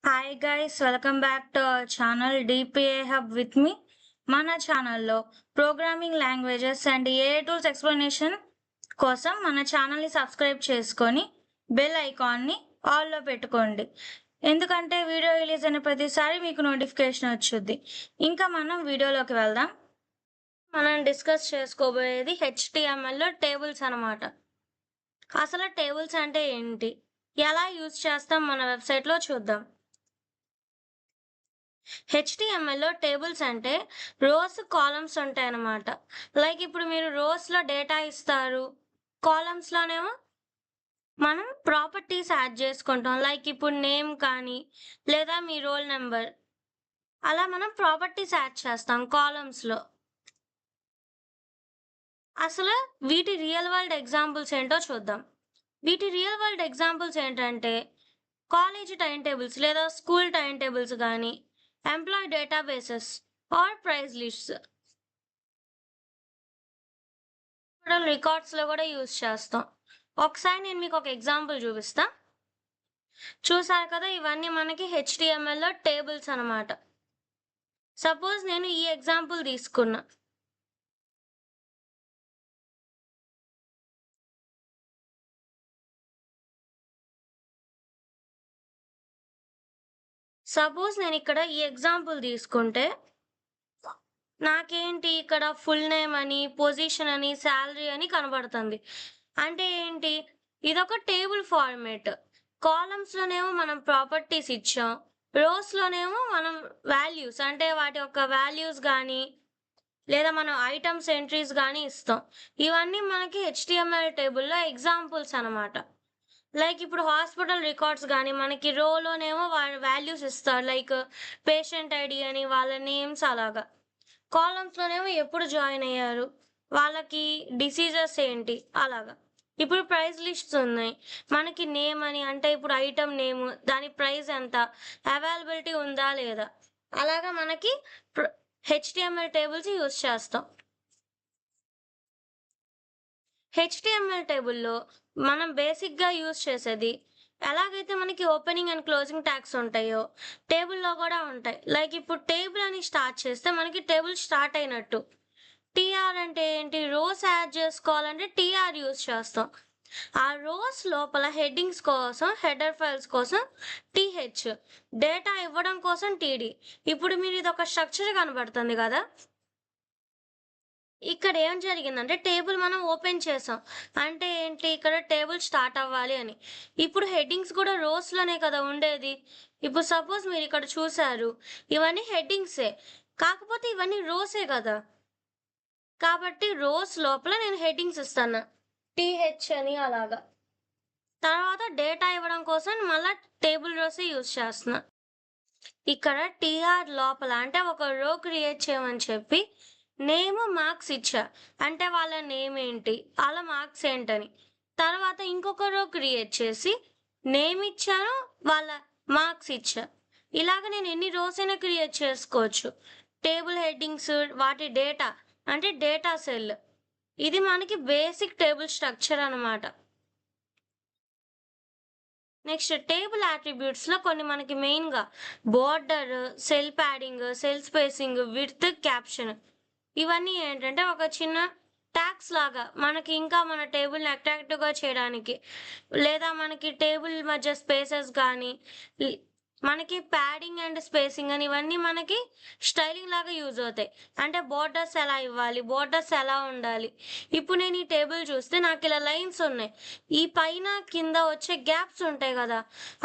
Hi guys, welcome back to our channel DPA hub with me. మన ఛానల్లో programming languages and AI tools explanation కోసం మన ఛానల్ని subscribe చేసుకొని బెల్ ఐకాన్ని ఆల్లో పెట్టుకోండి. ఎందుకంటే వీడియో రిలీజ్ అయిన ప్రతిసారి మీకు నోటిఫికేషన్ వచ్చుద్ది. ఇంకా మనం వీడియోలోకి వెళ్దాం. మనం డిస్కస్ చేసుకోబోయేది హెచ్టిఎంఎల్లో టేబుల్స్ అన్నమాట. అసలు టేబుల్స్ అంటే ఏంటి, ఎలా యూజ్ చేస్తాం మన వెబ్సైట్లో చూద్దాం. హెచ్టిఎంఎల్లో టేబుల్స్ అంటే రోస్ కాలమ్స్ ఉంటాయి అన్నమాట. లైక్ ఇప్పుడు మీరు రోస్లో డేటా ఇస్తారు, కాలమ్స్లోనేమో మనం ప్రాపర్టీస్ యాడ్ చేసుకుంటాం. లైక్ ఇప్పుడు నేమ్ కానీ లేదా మీ రోల్ నెంబర్, అలా మనం ప్రాపర్టీస్ యాడ్ చేస్తాం కాలమ్స్లో. అసలు వీటి రియల్ వరల్డ్ ఎగ్జాంపుల్స్ ఏంటో చూద్దాం. వీటి రియల్ వరల్డ్ ఎగ్జాంపుల్స్ ఏంటంటే కాలేజ్ టైం టేబుల్స్ లేదా స్కూల్ టైం టేబుల్స్ కానీ, employee databases or price lists, రికార్డ్స్లో కూడా యూజ్ చేస్తాం. ఒకసారి నేను మీకు ఒక ఎగ్జాంపుల్ చూపిస్తా. చూసారు కదా, ఇవన్నీ మనకి హెచ్టిఎంఎల్లో టేబుల్స్ అన్నమాట. సపోజ్ నేను ఈ ఎగ్జాంపుల్ తీసుకున్నా. సపోజ్ నేను ఇక్కడ ఈ ఎగ్జాంపుల్ తీసుకుంటే నాకేంటి ఇక్కడ ఫుల్ నేమ్ అని, పొజిషన్ అని, శాలరీ అని కనబడుతుంది. అంటే ఏంటి, ఇదొక టేబుల్ ఫార్మేట్. కాలమ్స్లోనేమో మనం ప్రాపర్టీస్ ఇచ్చాం, రోస్లోనేమో మనం వాల్యూస్ అంటే వాటి యొక్క వాల్యూస్ కానీ లేదా మనం ఐటమ్స్ ఎంట్రీస్ కానీ ఇస్తాం. ఇవన్నీ మనకి హెచ్టిఎంఎల్ టేబుల్లో ఎగ్జాంపుల్స్ అన్నమాట. లైక్ ఇప్పుడు హాస్పిటల్ రికార్డ్స్ కానీ మనకి రోలోనేమో వాల్యూస్ ఇస్తారు, లైక్ పేషెంట్ ఐడి అని, వాళ్ళ నేమ్స్ అలాగా. కాలమ్స్లోనేమో ఎప్పుడు జాయిన్ అయ్యారు, వాళ్ళకి డిసీజెస్ ఏంటి అలాగా. ఇప్పుడు ప్రైస్ లిస్ట్స్ ఉన్నాయి, మనకి నేమ్ అని అంటే ఇప్పుడు ఐటమ్ నేమ్, దాని ప్రైస్ ఎంత, అవైలబిలిటీ ఉందా లేదా, అలాగా మనకి హెచ్టిఎంఎల్ టేబుల్స్ యూజ్ చేస్తాం. హెచ్టిఎంఎల్ టేబుల్లో మనం బేసిక్గా యూజ్ చేసేది ఎలాగైతే మనకి ఓపెనింగ్ అండ్ క్లోజింగ్ ట్యాగ్స్ ఉంటాయో టేబుల్లో కూడా ఉంటాయి. లైక్ ఇప్పుడు టేబుల్ అని స్టార్ట్ చేస్తే మనకి టేబుల్ స్టార్ట్ అయినట్టు. టీఆర్ అంటే ఏంటి, రోస్ యాడ్ చేసుకోవాలంటే టీఆర్ యూజ్ చేస్తాం. ఆ రోస్ లోపల హెడ్డింగ్స్ కోసం, హెడర్ ఫైల్స్ కోసం టీహెచ్, డేటా ఇవ్వడం కోసం టీడీ. ఇప్పుడు మీరు ఇది ఒక స్ట్రక్చర్ కనబడుతుంది కదా, ఇక్కడ ఏం జరిగిందంటే టేబుల్ మనం ఓపెన్ చేసాం అంటే ఏంటి, ఇక్కడ టేబుల్ స్టార్ట్ అవ్వాలి అని. ఇప్పుడు హెడ్డింగ్స్ కూడా రోస్లోనే కదా ఉండేది. ఇప్పుడు సపోజ్ మీరు ఇక్కడ చూసారు, ఇవన్నీ హెడ్డింగ్సే, కాకపోతే ఇవన్నీ రోసే కదా. కాబట్టి రోస్ లోపల నేను హెడ్డింగ్స్ ఇస్తాను, టీహెచ్ అని అలాగా. తర్వాత డేటా ఇవ్వడం కోసం మళ్ళీ టేబుల్ రోసే యూజ్ చేస్తున్నా. ఇక్కడ టీఆర్ లోపల అంటే ఒక రో క్రియేట్ చేయమని చెప్పి నేమ్, మార్క్స్ ఇచ్చా, అంటే వాళ్ళ నేమ్ ఏంటి, వాళ్ళ మార్క్స్ ఏంటని. తర్వాత ఇంకొక రో క్రియేట్ చేసి నేమ్ ఇచ్చాను, వాళ్ళ మార్క్స్ ఇచ్చా. ఇలాగ నేను ఎన్ని రోస్ అయినా క్రియేట్ చేసుకోవచ్చు. టేబుల్ హెడ్డింగ్స్, వాటి డేటా అంటే డేటా సెల్. ఇది మనకి బేసిక్ టేబుల్ స్ట్రక్చర్ అన్నమాట. నెక్స్ట్ టేబుల్ యాట్రిబ్యూట్స్లో కొన్ని మనకి మెయిన్గా border, cell padding, cell spacing, width, caption, ఇవన్నీ ఏంటంటే ఒక చిన్న ట్యాగ్స్ లాగా మనకి ఇంకా మన టేబుల్ని అట్రాక్టివ్గా చేయడానికి, లేదా మనకి టేబుల్ మధ్య స్పేసెస్ కానీ, మనకి ప్యాడింగ్ అండ్ స్పేసింగ్ అని ఇవన్నీ మనకి స్టైలింగ్ లాగా యూజ్ అవుతాయి. అంటే బోర్డర్స్ ఎలా ఇవ్వాలి, బోర్డర్స్ ఎలా ఉండాలి. ఇప్పుడు నేను ఈ టేబుల్ చూస్తే నాకు ఇలా లైన్స్ ఉన్నాయి, ఈ పైన కింద వచ్చే గ్యాప్స్ ఉంటాయి కదా,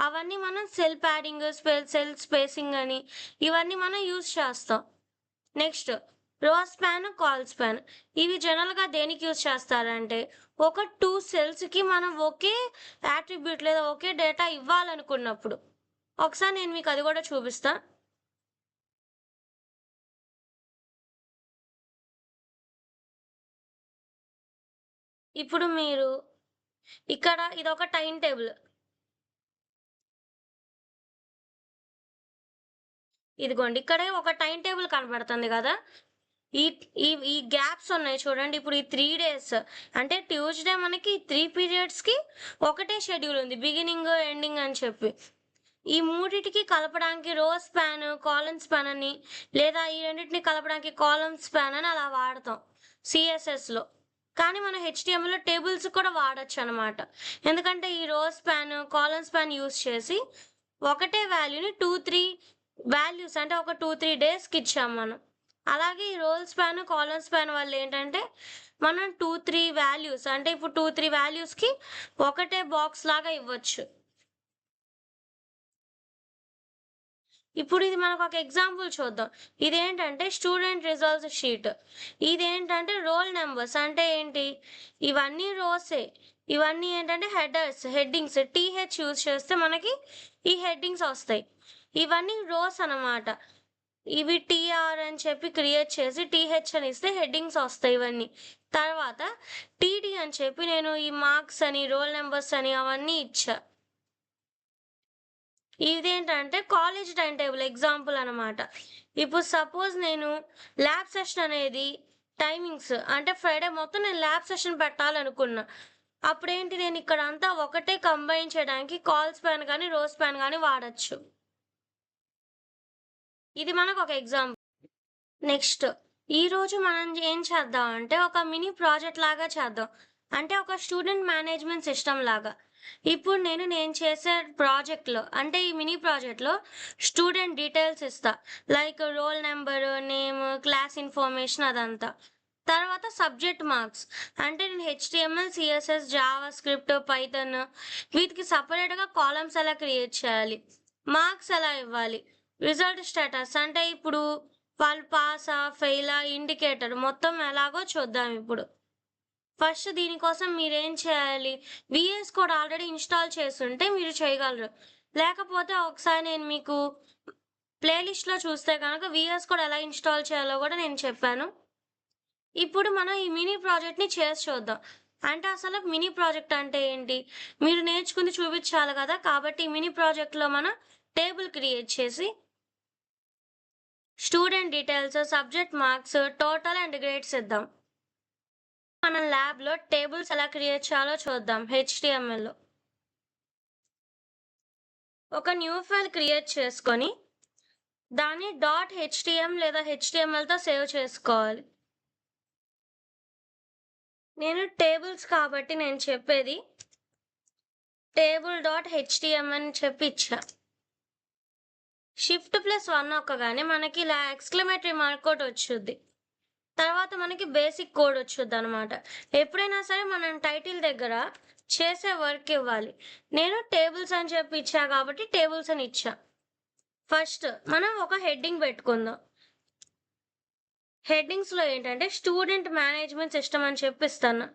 అవన్నీ మనం సెల్ ప్యాడింగ్, సెల్ స్పేసింగ్ అని ఇవన్నీ మనం యూజ్ చేస్తాం. నెక్స్ట్ రో స్పాన్, కాల్ స్పాన్, ఇవి జనరల్గా దేనికి యూజ్ చేస్తారంటే ఒక 2 సెల్స్కి మనం ఒకే యాట్రిబ్యూట్ లేదా ఒకే డేటా ఇవ్వాలనుకున్నప్పుడు. ఒకసారి నేను మీకు అది కూడా చూపిస్తా. ఇప్పుడు మీరు ఇక్కడ ఇదొక టైం టేబుల్, ఇదిగోండి ఇక్కడే ఒక టైం టేబుల్ కనబడుతుంది కదా, ఈ ఈ ఈ గ్యాప్స్ ఉన్నాయి చూడండి. ఇప్పుడు ఈ 3 డేస్ అంటే ట్యూస్డే మనకి 3 పీరియడ్స్కి ఒకటే షెడ్యూల్ ఉంది, బిగినింగ్ ఎండింగ్ అని చెప్పి. ఈ మూడిటికి కలపడానికి రో స్పాన్, కాలమ్ స్పాన్ అని లేదా ఈ రెండిటిని కలపడానికి కాలమ్ స్పాన్ అని అలా వాడతాం సిఎస్ఎస్‌లో. కానీ మనం హెచ్‌టీఎంఎల్‌లో టేబుల్స్ కూడా వాడొచ్చనమాట. ఎందుకంటే ఈ రో స్పాన్, కాలమ్ స్పాన్ యూజ్ చేసి ఒకటే వాల్యూని 2, 3 వాల్యూస్ అంటే ఒక 2, 3 డేస్‌కి ఇచ్చాం మనం. అలాగే ఈ రోల్ స్పాన్, కాలమ్ స్పాన్ వల్ల ఏంటంటే మనం 2, 3 వాల్యూస్ అంటే ఇప్పుడు 2, 3 వాల్యూస్‌కి ఒకటే బాక్స్ లాగా ఇవ్వచ్చు. ఇప్పుడు ఇది మనకొక ఎగ్జాంపుల్ చూద్దాం. ఇదేంటంటే స్టూడెంట్ రిజల్ట్స్ షీట్. ఇదేంటంటే రోల్ నంబర్స్ అంటే ఏంటి? ఇవన్నీ రోసే. ఇవన్నీ ఏంటంటే హెడ్డింగ్స్ టీహెచ్ యూజ్ చేస్తే మనకి ఈ హెడ్డింగ్స్ వస్తాయి. ఇవన్నీ రోస్ అనమాట. ఇవి టీఆర్ అని చెప్పి క్రియేట్ చేసి టీహెచ్ అని ఇస్తే హెడ్డింగ్స్ వస్తాయి ఇవన్నీ. తర్వాత టీడీ అని చెప్పి నేను ఈ మార్క్స్ అని, రోల్ నంబర్స్ అని అవన్నీ ఇచ్చా. ఇదేంటంటే కాలేజ్ టైమ్ టేబుల్ ఎగ్జాంపుల్ అనమాట. ఇప్పుడు సపోజ్ నేను ల్యాబ్ సెషన్ అనేది టైమింగ్స్ అంటే ఫ్రైడే మొత్తం నేను ల్యాబ్ సెషన్ పెట్టాలనుకున్నా. అప్పుడేంటి నేను ఇక్కడ అంతా ఒకటే కంబైన్ చేయడానికి కాల్ స్పాన్ గానీ, రో స్పాన్ గానీ వాడొచ్చు. ఇది మనకొక ఎగ్జాంపుల్. నెక్స్ట్ ఈరోజు మనం ఏం చేద్దాం అంటే ఒక మినీ ప్రాజెక్ట్ లాగా చేద్దాం. అంటే ఒక స్టూడెంట్ మేనేజ్మెంట్ సిస్టమ్ లాగా. ఇప్పుడు నేను చేసే ప్రాజెక్ట్‌లో అంటే ఈ మినీ ప్రాజెక్ట్‌లో స్టూడెంట్ డీటెయిల్స్ ఇస్తా. Like roll number, name, class information అదంతా. తర్వాత సబ్జెక్ట్ మార్క్స్ అంటే నేను HTML, CSS, Java script, Python వీటికి సెపరేట్‌గా కాలమ్స్ ఎలా క్రియేట్ చేయాలి? మార్క్స్ ఎలా ఇవ్వాలి? రిజల్ట్ స్టేటస్ అంటే ఇప్పుడు వాళ్ళు పాసా, ఫెయిలా, ఇండికేటర్ మొత్తం ఎలాగో చూద్దాం ఇప్పుడు. ఫస్ట్ దీనికోసం మీరేం చేయాలి? వీఎస్ కోడ్ ఆల్రెడీ ఇన్‌స్టాల్ చేసుంటే మీరు చేయగలరు. లేకపోతే ఒకసారి నేను మీకు ప్లేలిస్ట్‌లో చూస్తే గనక వీఎస్ కోడ్ ఎలా ఇన్‌స్టాల్ చేయాలో గూడా నేను చెప్పాను. ఇప్పుడు మనం ఈ మినీ ప్రాజెక్ట్‌ని చేసి చూద్దాం. అంటే అసలు మినీ ప్రాజెక్ట్ అంటే ఏంటి? మీరు నేర్చుకుంది చూపించాలి గదా! కాబట్టి ఈ మినీ ప్రాజెక్ట్‌లో మనం టేబుల్ క్రియేట్ చేసి student details, subject marks, total and grades ఇద్దాం. మనం ల్యాబ్‌లో టేబుల్స్ ఎలా క్రియేట్ చేయాలో చూద్దాం హెచ్‌టీఎంఎల్‌లో. ఒక న్యూ ఫైల్ క్రియేట్ చేసుకొని దాన్ని డాట్ హెచ్‌టీఎం లేదా హెచ్‌టీఎంఎల్‌తో సేవ్ చేసుకోవాలి. నేను టేబుల్స్ కాబట్టి నేను చెప్పేది టేబుల్ డాట్ హెచ్‌టీఎం అని చెప్పి ఇచ్చా. షిఫ్ట్+1 నొక్కగానే మనకి ఇలా ఎక్స్‌క్లమేటరీ మార్క్ ఒకటి వచ్చుద్ది. తర్వాత మనకి బేసిక్ కోడ్ వచ్చుద్దనమాట. ఎప్పుడైనా సరే మనం టైటిల్ దగ్గర చేసే వర్క్ ఇవ్వాలి. నేను టేబుల్స్ అని చెప్పి ఇచ్చా కాబట్టి టేబుల్స్ అని ఇచ్చా. ఫస్ట్ మనం ఒక హెడ్డింగ్ పెట్టుకుందాం. హెడ్డింగ్స్‌లో ఏంటంటే స్టూడెంట్ మేనేజ్మెంట్ సిస్టమ్ అని చెప్పి ఇస్తాను.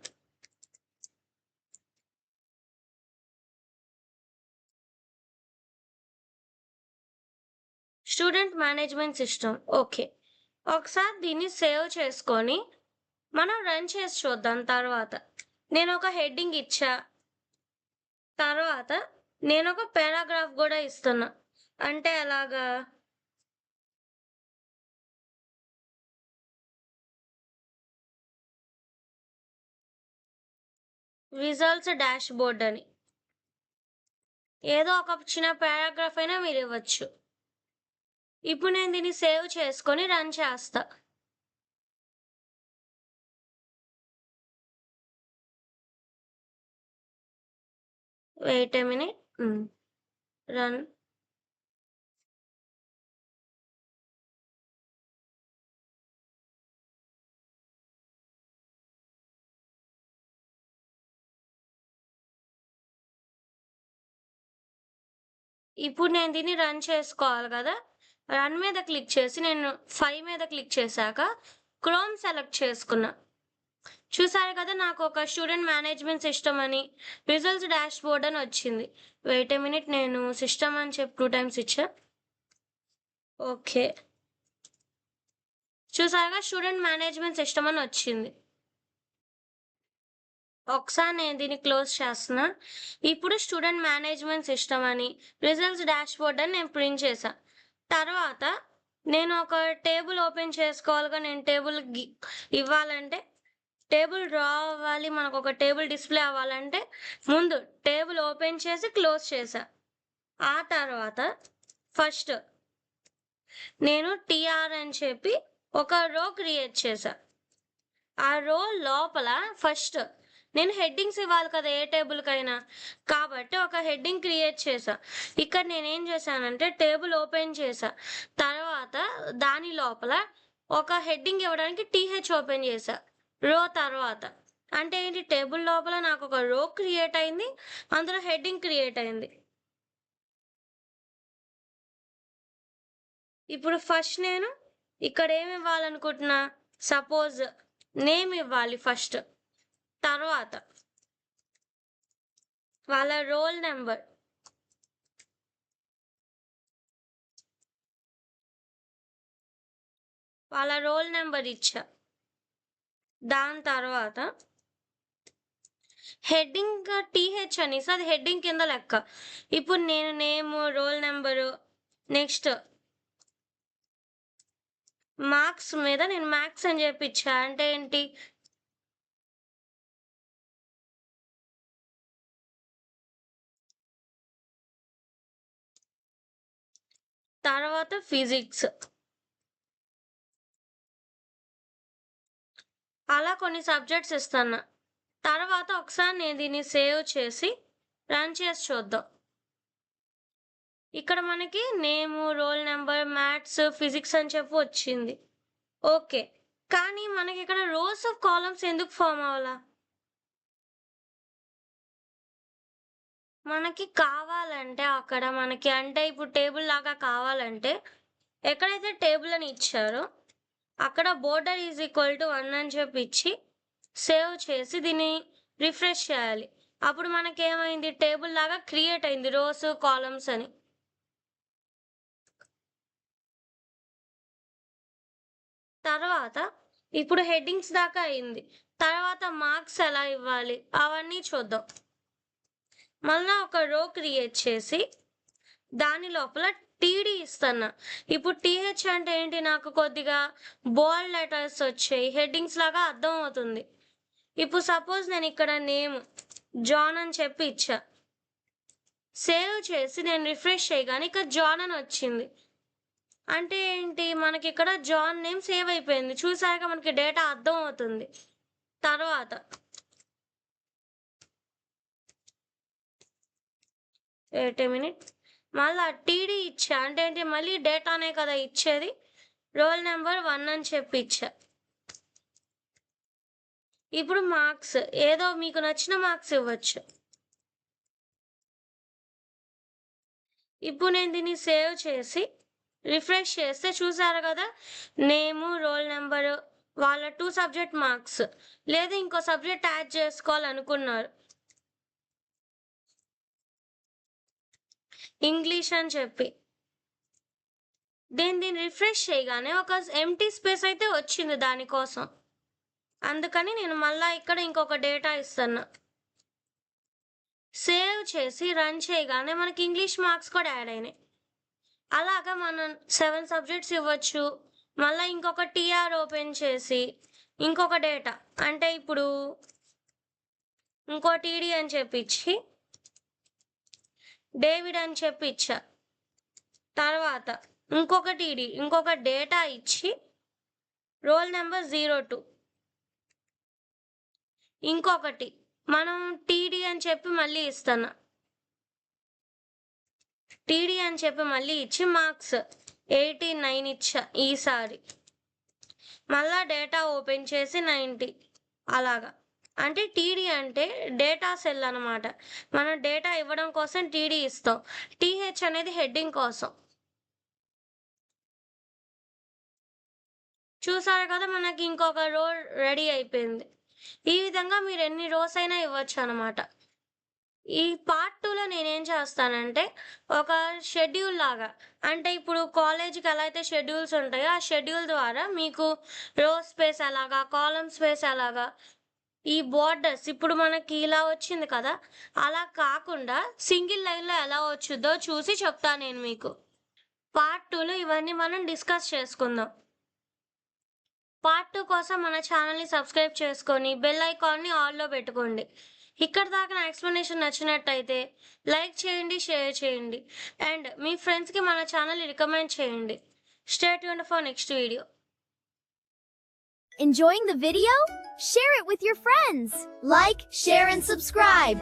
Student management system okay. ఒకసారి దీన్ని సేవ్ చేసుకొని మనం రన్ చేసి చూద్దాం తర్వాత. నేనొక హెడ్డింగ్ ఇచ్చా. తర్వాత నేనొక పారాగ్రాఫ్ గూడా ఇస్తున్నా. అంటే ఎలాగా? రిజల్ట్స్ డాష్‌బోర్డ్ అని. ఏదో ఒక చిన్న పారాగ్రాఫ్ అయినా మీరివ్వచ్చు. ఇప్పుడు నేను దీన్ని సేవ్ చేసుకొని రన్ చేస్తా. Wait a minute. రన్. ఇప్పుడు నేను దీన్ని రన్ చేసుకోవాలి గదా! రన్ మీద క్లిక్ చేసి నేను 5 మీద క్లిక్ చేశాక క్రోమ్ సెలెక్ట్ చేసుకున్నా. చూసారు కదా! నాకొక స్టూడెంట్ మేనేజ్మెంట్ సిస్టమ్ అని, రిజల్ట్స్ డాష్‌బోర్డ్ అని వచ్చింది. వెయిట్ ఎ మినిట్ నేను సిస్టమ్ అని చెప్పి 2 టైమ్స్ ఇచ్చా. ఓకే. చూసారుగా స్టూడెంట్ మేనేజ్మెంట్ సిస్టమ్ అని వచ్చింది. ఒకసారి నేను దీన్ని క్లోజ్ చేస్తున్నా. ఇప్పుడు స్టూడెంట్ మేనేజ్మెంట్ సిస్టమ్ అని, రిజల్ట్స్ డాష్‌బోర్డ్ అని నేను ప్రింట్ చేశా. తర్వాత నేను ఒక టేబుల్ ఓపెన్ చేసుకోవాలిగా నేను టేబుల్ ఇవ్వాలంటే టేబుల్ డ్రా అవ్వాలి. మనకొక టేబుల్ డిస్‌ప్లే అవ్వాలంటే ముందు టేబుల్ ఓపెన్ చేసి క్లోజ్ చేశా. ఆ తర్వాత ఫస్ట్ నేను టీఆర్ అని చెప్పి ఒక రో క్రియేట్ చేశా. ఆ రో లోపల ఫస్ట్ నేను హెడ్డింగ్స్ ఇవ్వాలి కదా ఏ టేబుల్‌కైనా. కాబట్టి ఒక హెడ్డింగ్ క్రియేట్ చేశా. ఇక్కడ నేనేం చేశానంటే టేబుల్ ఓపెన్ చేశా. తర్వాత దాని లోపల ఒక హెడ్డింగ్ ఇవ్వడానికి టీహెచ్ ఓపెన్ చేశా. రో తర్వాత. అంటే ఏంటి టేబుల్ లోపల నాకొక రో క్రియేట్ అయింది. అందులో హెడ్డింగ్ క్రియేట్ అయింది. ఇప్పుడు ఫస్ట్ నేను ఇక్కడ ఏమి ఇవ్వాలనుకుంటున్నా? సపోజ్ నేమ్ ఇవ్వాలి ఫస్ట్. తర్వాత వాళ్ళ రోల్ నంబర్. వాళ్ళ రోల్ నంబర్ ఇచ్చా. దాని తర్వాత హెడ్డింగ్ టీహెచ్ అనేసి అది హెడ్డింగ్ కింద లెక్క. ఇప్పుడు నేను నేము, రోల్ నంబరు, నెక్స్ట్ మార్క్స్ మీద నేను మ్యాథ్స్ అని చెప్పి ఇచ్చా. అంటే ఏంటి? తర్వాత ఫిజిక్స్. అలా కొన్ని సబ్జెక్ట్స్ ఇస్తున్నా. తర్వాత ఒకసారి నేను దీన్ని సేవ్ చేసి రన్ చేసి చూద్దాం. ఇక్కడ మనకి నేము, రోల్ నంబర్, మ్యాథ్స్, ఫిజిక్స్ అని చెప్పి వచ్చింది. ఓకే. కానీ మనకిక్కడ రోస్ ఆఫ్ కాలమ్స్ ఎందుకు ఫార్మ్ అవ్వలా? మనకి కావాలంటే అక్కడ మనకి అంటే ఇప్పుడు టేబుల్ లాగా కావాలంటే ఎక్కడైతే టేబుల్ అని ఇచ్చారో అక్కడ బోర్డర్ ఈజ్ ఈక్వల్ టు 1 అని చెప్పి ఇచ్చి సేవ్ చేసి దీన్ని రిఫ్రెష్ చేయాలి. అప్పుడు మనకేమైంది టేబుల్ లాగా క్రియేట్ అయింది రోస్, కాలమ్స్ అని. తర్వాత ఇప్పుడు హెడ్డింగ్స్ దాకా అయింది. తర్వాత మార్క్స్ ఎలా ఇవ్వాలి అవన్నీ చూద్దాం. మళ్ళా ఒక రో క్రియేట్ చేసి దాని లోపల టీడీ ఇస్తున్నా. ఇప్పుడు టీహెచ్ అంటే ఏంటి? నాకు కొద్దిగా బోల్డ్ లెటర్స్ వచ్చాయి. హెడ్డింగ్స్ లాగా అర్థం అవుతుంది. ఇప్పుడు సపోజ్ నేను ఇక్కడ నేమ్ జాన్ అని చెప్పి ఇచ్చా. సేవ్ చేసి నేను రిఫ్రెష్ చేయగానే ఇక్కడ జాన్ అని వచ్చింది. అంటే ఏంటి? మనకి ఇక్కడ జాన్ నేమ్ సేవ్ అయిపోయింది. చూసాక మనకి డేటా అర్థం అవుతుంది. తర్వాత వెయిట్ ఏ మినిట్. మళ్ళా టీడీ ఇచ్చా. అంటే ఏంటి? మళ్ళీ డేటానే కదా ఇచ్చేది. రోల్ నెంబర్ 1 అని చెప్పి ఇచ్చా. ఇప్పుడు మార్క్స్ ఏదో మీకు నచ్చిన మార్క్స్ ఇవ్వచ్చు. ఇప్పుడు నేను దీన్ని సేవ్ చేసి రిఫ్రెష్ చేస్తే చూసారు కదా నేము, రోల్ నెంబరు, వాళ్ళ 2 సబ్జెక్ట్ మార్క్స్. లేదా ఇంకో సబ్జెక్ట్ యాడ్ చేసుకోవాలనుకున్నారు ఇంగ్లీష్ అని చెప్పి దీన్ని రిఫ్రెష్ చేయగానే ఒక ఎంటీ స్పేస్ అయితే వచ్చింది దానికోసం. అందుకని నేను మళ్ళా ఇక్కడ ఇంకొక డేటా ఇస్తున్నా. సేవ్ చేసి రన్ చేయగానే మనకి ఇంగ్లీష్ మార్క్స్ కూడా యాడ్ అయినాయి. అలాగా మనం 7 సబ్జెక్ట్స్ ఇవ్వచ్చు. మళ్ళీ ఇంకొక టీఆర్ ఓపెన్ చేసి ఇంకొక డేటా అంటే ఇప్పుడు ఇంకో టీడీ అని చెప్పి ఇచ్చి డేవిడ్ అని చెప్పి ఇచ్చా. తర్వాత ఇంకొక టీడీ ఇంకొక డేటా ఇచ్చి రోల్ నెంబర్ 02. ఇంకొకటి మనం టీడీ అని చెప్పి మళ్ళీ ఇస్తున్నా. టీడీ అని చెప్పి మళ్ళీ ఇచ్చి మార్క్స్ 89 ఇచ్చా ఈసారి. మళ్ళా డేటా ఓపెన్ చేసి 90 అలాగా. అంటే టీడీ అంటే డేటా సెల్ అనమాట. మనం డేటా ఇవ్వడం కోసం టీడీ ఇస్తాం. టీహెచ్ అనేది హెడ్డింగ్ కోసం. చూసారు కదా మనకి ఇంకొక రో రెడీ అయిపోయింది. ఈ విధంగా మీరు ఎన్ని రోస్ అయినా ఇవ్వచ్చు అనమాట. ఈ పార్ట్ 2లో నేనేం చేస్తానంటే ఒక షెడ్యూల్ లాగా అంటే ఇప్పుడు కాలేజీకి ఎలా అయితే షెడ్యూల్స్ ఉంటాయో ఆ షెడ్యూల్ ద్వారా మీకు రో స్పేస్ ఎలాగా, కాలమ్ స్పేస్ ఎలాగా, ఈ బోర్డర్స్ ఇప్పుడు మనకి ఇలా వచ్చింది కదా అలా కాకుండా సింగిల్ లైన్లో ఎలా వచ్చుద్దో చూసి చెప్తా నేను మీకు. పార్ట్ 2లో ఇవన్నీ మనం డిస్కస్ చేసుకుందాం. పార్ట్ 2 కోసం మన ఛానల్ని సబ్స్క్రైబ్ చేసుకొని బెల్ ఐకాన్ని ఆన్లో పెట్టుకోండి. ఇక్కడ దాకా నా ఎక్స్ప్లెనేషన్ నచ్చినట్టయితే లైక్ చేయండి, షేర్ చేయండి అండ్ మీ ఫ్రెండ్స్కి మన ఛానల్ని రికమెండ్ చేయండి. Stay tuned for next video. Enjoying the video? Share it with your friends. Like, share, and subscribe.